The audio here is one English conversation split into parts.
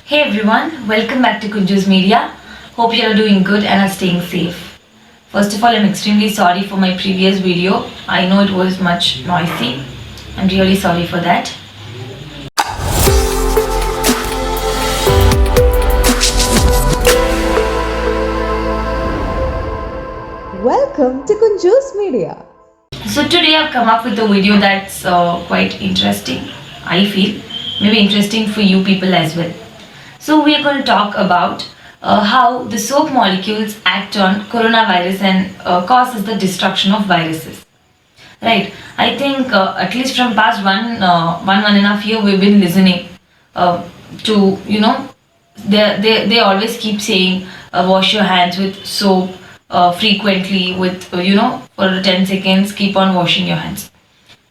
Hey everyone, welcome back to Kunju's Media. Hope you are doing good and are staying safe. First of all, I'm extremely sorry for my previous video. I know it was much noisy. I'm really sorry for that. Welcome to Kunju's Media. So today I've come up with a video that's quite interesting. I feel maybe interesting for you people as well. So we are going to talk about how the soap molecules act on coronavirus and causes the destruction of viruses. Right. I think at least from past one and a half year we've been listening to they always keep saying wash your hands with soap frequently with for 10 seconds keep on washing your hands.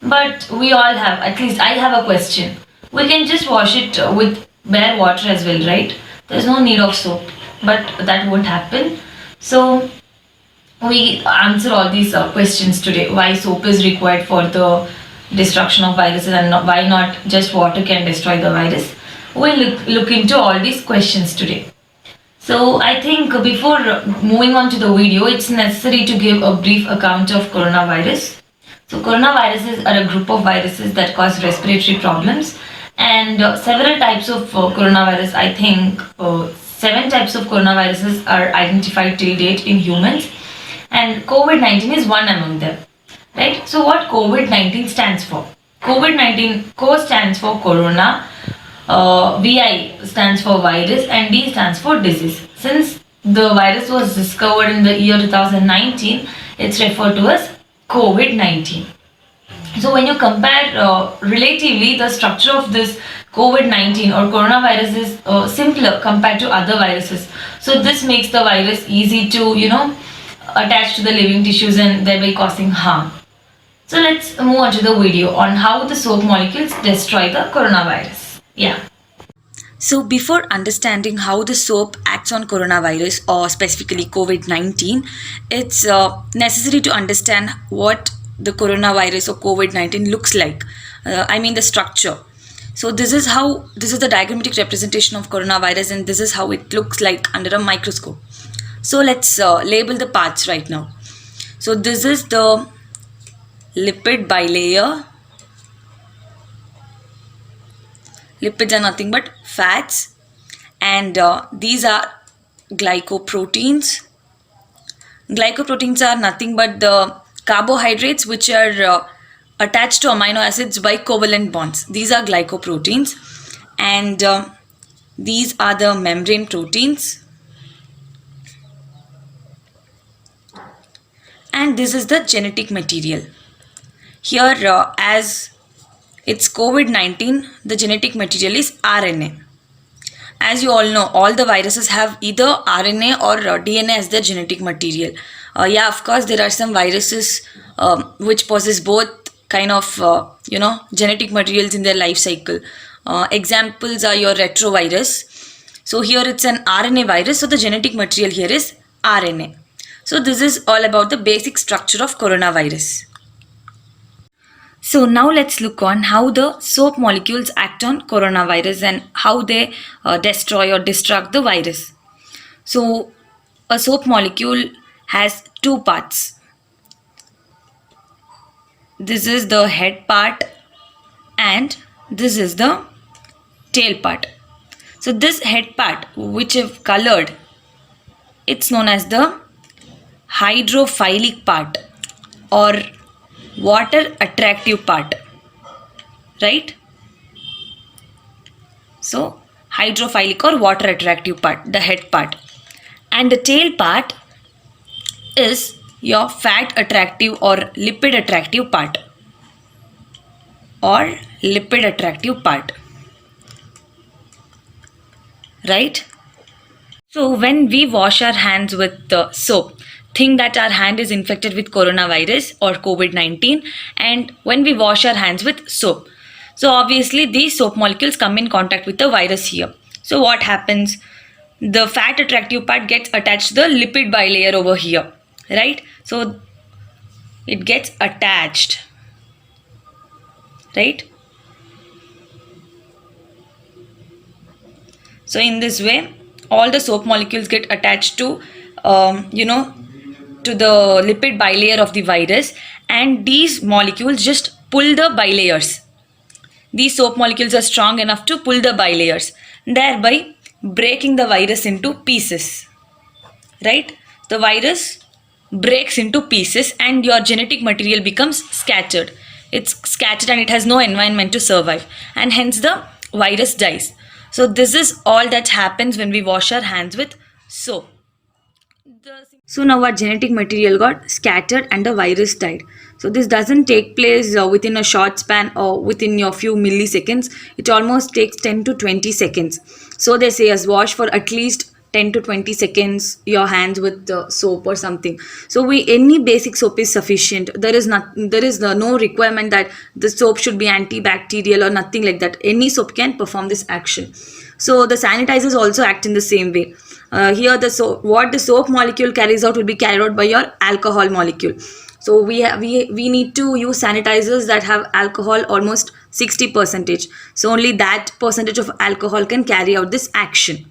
But we all have, at least I have a question. We can just wash it with bare water as well, right? There's no need of soap, but that won't happen. So we answer all these questions today. Why soap is required for the destruction of viruses and why not just water can destroy the virus. We'll look into all these questions today. So I think before moving on to the video, it's necessary to give a brief account of coronavirus. So coronaviruses are a group of viruses that cause respiratory problems, and several types of coronavirus. I think 7 types of coronaviruses are identified till date in humans, and COVID-19 is one among them. Right? So what COVID-19 stands for? COVID-19 Co stands for corona, VI stands for virus, and D stands for disease. Since the virus was discovered in the year 2019, it's referred to as COVID-19. So when you compare relatively the structure of this COVID-19 or coronavirus is simpler compared to other viruses. So this makes the virus easy to attach to the living tissues and thereby causing harm. So let's move on to the video on how the soap molecules destroy the coronavirus. Yeah. So, before understanding how the soap acts on coronavirus or specifically COVID 19, it's necessary to understand what the coronavirus or COVID 19 looks like. I mean, the structure. So, this is the diagrammatic representation of coronavirus, and this is how it looks like under a microscope. So, let's label the parts right now. So, this is the lipid bilayer. Lipids are nothing but fats, and these are glycoproteins. Glycoproteins are nothing but the carbohydrates which are attached to amino acids by covalent bonds. These are glycoproteins, and these are the membrane proteins, and this is the genetic material. Here, as it's COVID-19, the genetic material is RNA. As you all know, all the viruses have either RNA or DNA as their genetic material. Yeah, of course, there are some viruses which possess both kind of, genetic materials in their life cycle. Examples are your retrovirus. So here it's an RNA virus, so the genetic material here is RNA. So this is all about the basic structure of coronavirus. So now let's look on how the soap molecules act on coronavirus and how they destroy or destruct the virus. So a soap molecule has two parts. This is the head part and this is the tail part. So this head part which I've colored, it's known as the hydrophilic part or water attractive part, right? So hydrophilic or water attractive part, the head part, and the tail part is your fat attractive or lipid attractive part or lipid attractive part, right? So when we wash our hands with soap, think that our hand is infected with coronavirus or COVID-19, and when we wash our hands with soap, so obviously these soap molecules come in contact with the virus here. So what happens? The fat attractive part gets attached to the lipid bilayer over here, right? So it gets attached, right? So in this way, all the soap molecules get attached to to the lipid bilayer of the virus, and these molecules just pull the bilayers. These soap molecules are strong enough to pull the bilayers, thereby breaking the virus into pieces. Right? The virus breaks into pieces and your genetic material becomes scattered. It's scattered and it has no environment to survive, and hence the virus dies. So this is all that happens when we wash our hands with soap. So now our genetic material got scattered and the virus died. So this doesn't take place within a short span or within a few milliseconds. It almost takes 10 to 20 seconds. So they say as wash for at least 10 to 20 seconds your hands with soap or something. So any basic soap is sufficient. No requirement that the soap should be antibacterial or nothing like that. Any soap can perform this action. So the sanitizers also act in the same way. Here what the soap molecule carries out will be carried out by your alcohol molecule. So we need to use sanitizers that have alcohol almost 60 percentage. So only that percentage of alcohol can carry out this action.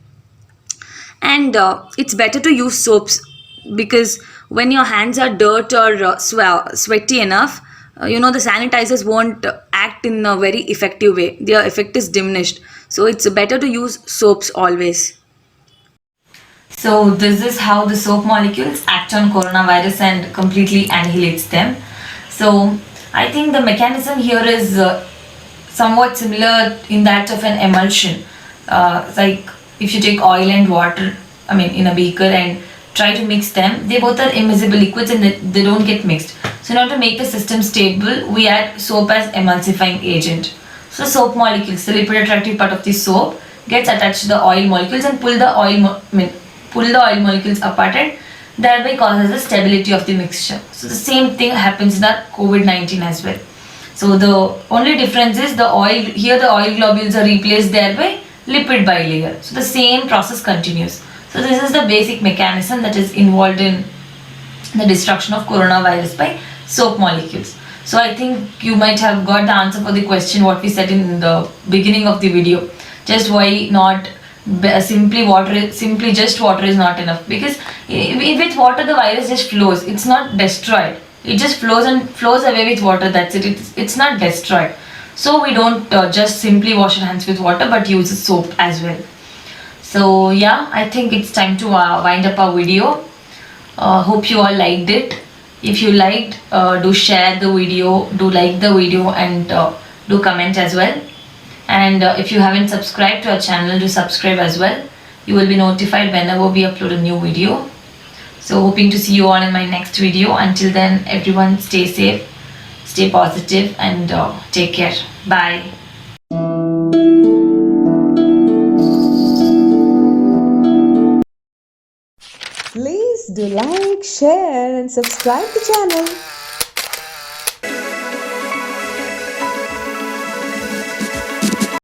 And it's better to use soaps, because when your hands are dirt or sweaty enough, the sanitizers won't act in a very effective way. Their effect is diminished. So it's better to use soaps always. So this is how the soap molecules act on coronavirus and completely annihilates them. So I think the mechanism here is somewhat similar in that of an emulsion. Like if you take oil and water, in a beaker and try to mix them, they both are immiscible liquids and they don't get mixed. So in order to make the system stable, we add soap as emulsifying agent. So soap molecules, the lipid attractive part of the soap, gets attached to the oil molecules and pull the oil molecules apart, and thereby causes the stability of the mixture. So the same thing happens in our COVID-19 as well. So the only difference is the oil globules are replaced there by lipid bilayer. So the same process continues. So this is the basic mechanism that is involved in the destruction of coronavirus by soap molecules. So I think you might have got the answer for the question what we said in the beginning of the video. Just why not simply just water is not enough, because with water the virus just flows. It's not destroyed. It just flows away with water. That's it. It's not destroyed. So we don't just simply wash our hands with water, but use soap as well. So yeah, I think it's time to wind up our video. Hope you all liked it. If you liked, do share the video, do like the video, and do comment as well. And if you haven't subscribed to our channel, do subscribe as well. You will be notified whenever we upload a new video. So hoping to see you all in my next video. Until then, everyone stay safe, stay positive, and take care. Bye. Please do like, share, and subscribe the channel.